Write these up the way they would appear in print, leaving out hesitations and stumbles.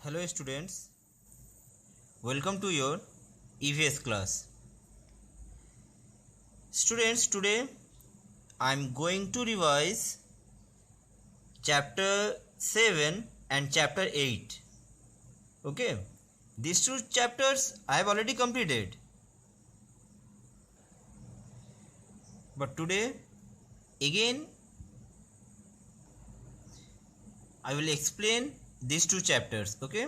Hello students, welcome to your EVS class. Students, today I am going to revise chapter 7 and chapter 8. Okay, these two chapters I have already completed, but today again I will explain these two chapters. Okay,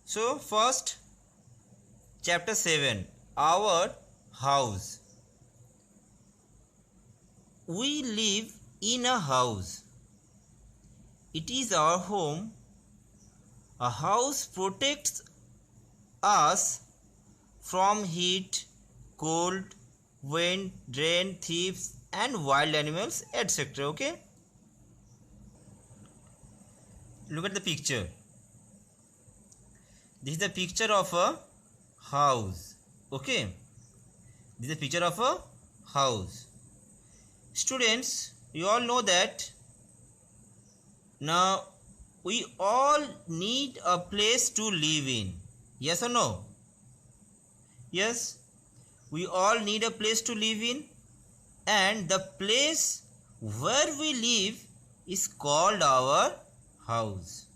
so first, chapter 7, our house. We live in a house. It is our home. A house protects us from heat, cold, wind, rain, thieves, and wild animals, etc. Okay? Look at the picture. This is the picture of a house. Okay? This is a picture of a house. Students, you all know that now we all need a place to live in. Yes or no? Yes, we all need a place to live in, and the place where we live is called our house.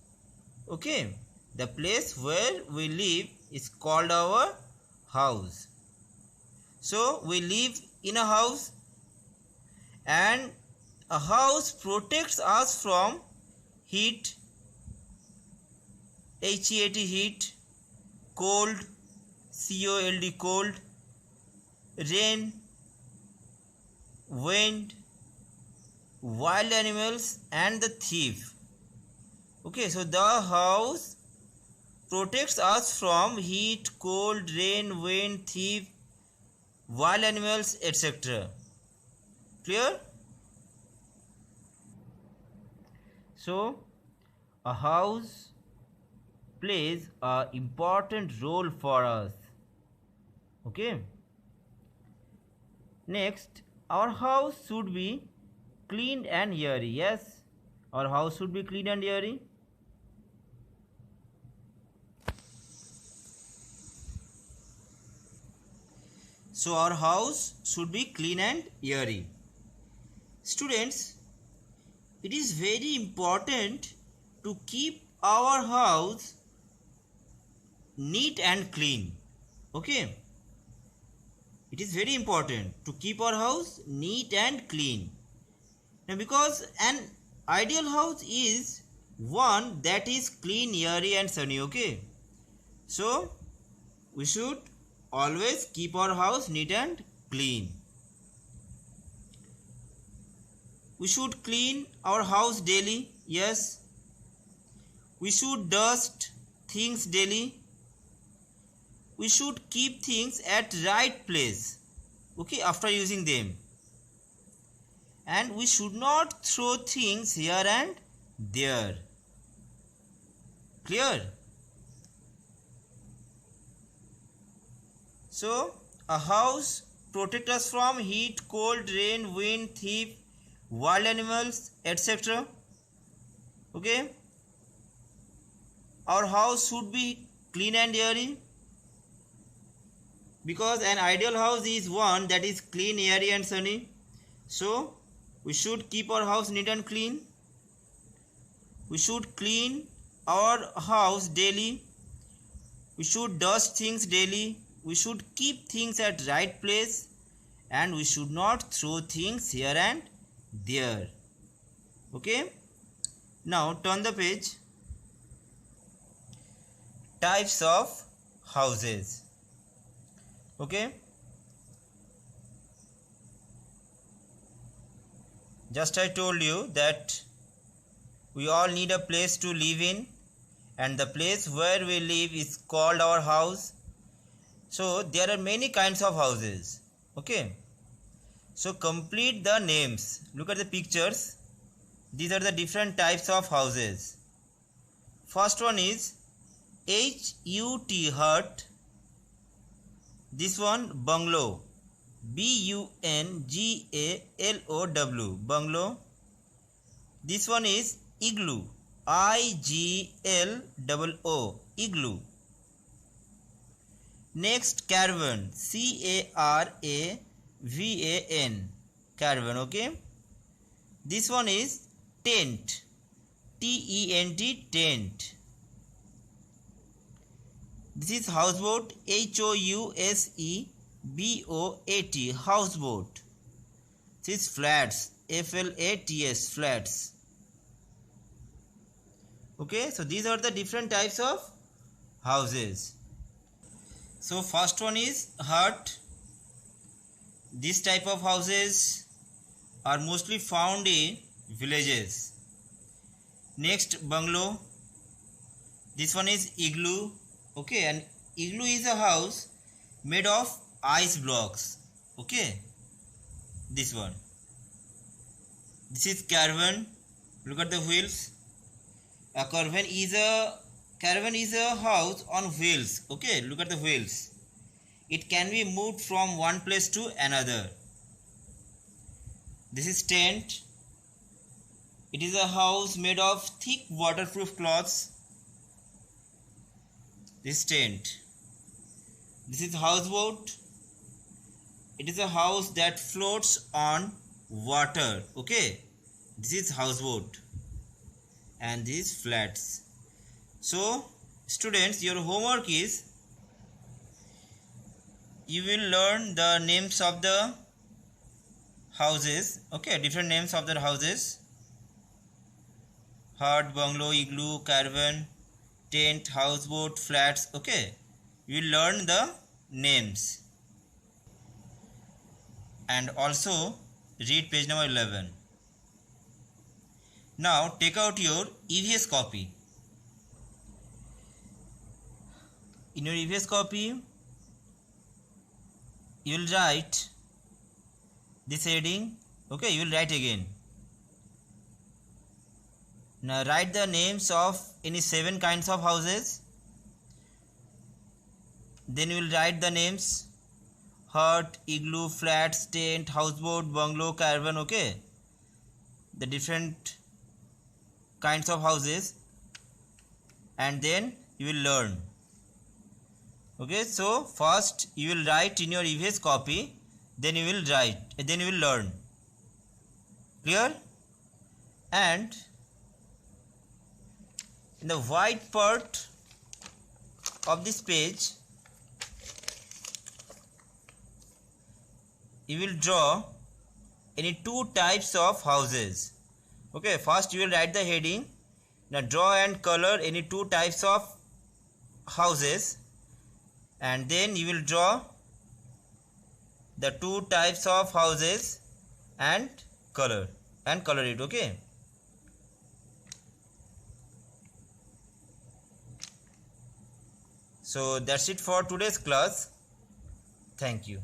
Okay, the place where we live is called our house. So we live in a house, and a house protects us from heat, HEAT heat, cold, COLD cold, rain, wind, wild animals, and the thief. Okay, so the house protects us from heat, cold, rain, wind, thief, wild animals, etc. Clear? So a house plays an important role for us. Okay. Next, our house should be clean and airy. Yes, our house should be clean and airy. So our house should be clean and airy. Students, it is very important to keep our house neat and clean. Okay, it is very important to keep our house neat and clean. Now, because an ideal house is one that is clean, airy, and sunny. Okay, so we should always keep our house neat and clean. We should clean our house daily. Yes, we should dust things daily. We should keep things at right place, okay, after using them. And we should not throw things here and there. Clear? So a house protects us from heat, cold, rain, wind, thief, wild animals, etc. Okay, our house should be clean and airy, because an ideal house is one that is clean, airy, and sunny. So we should keep our house neat and clean. We should clean our house daily. We should dust things daily. We should keep things at right place, and we should not throw things here and there. Okay, now turn the page. Types of houses. Okay, just I told you that we all need a place to live in, and the place where we live is called our house. So there are many kinds of houses. Okay, so complete the names. Look at the pictures. These are the different types of houses. First one is HUT, hut. This one bungalow, BUNGALOW, bungalow. This one is igloo, IGLOO, igloo. Next, caravan, CARAVAN, caravan. Okay, this one is tent, TENT, tent. This is houseboat, HOUSEBOAT, houseboat. This is flats, FLATS, flats. Okay, so these are the different types of houses. So first one is hut. This type of houses are mostly found in villages. Next, bungalow. This one is igloo. Okay, and igloo is a house made of ice blocks. Okay, this one. This is caravan. Look at the wheels. A caravan is a house on wheels. Okay, look at the wheels. It can be moved from one place to another. This is tent. It is a house made of thick waterproof cloths. This tent. This is houseboat. It is a house that floats on water. Okay, this is houseboat. And these flats. So students, your homework is you will learn the names of the houses. Okay, different names of the houses: hut, bungalow, igloo, caravan, tent, houseboat, flats. Okay, you will learn the names and also read page number 11. Now take out your EVS copy. In your EVS copy, you will write this heading. Okay, you will write again. Now write the names of any 7 kinds of houses. Then you will write the names: hut, igloo, flats, tent, houseboat, bungalow, caravan. Okay, the different kinds of houses, and then you will learn. Okay, so first you will write in your EVS copy, then you will learn. Clear? And in the white part of this page, you will draw any 2 types of houses. Okay, first you will write the heading. Now draw and color any 2 types of houses, and then you will draw the 2 types of houses and color it. Okay, so that's it for today's class. Thank you.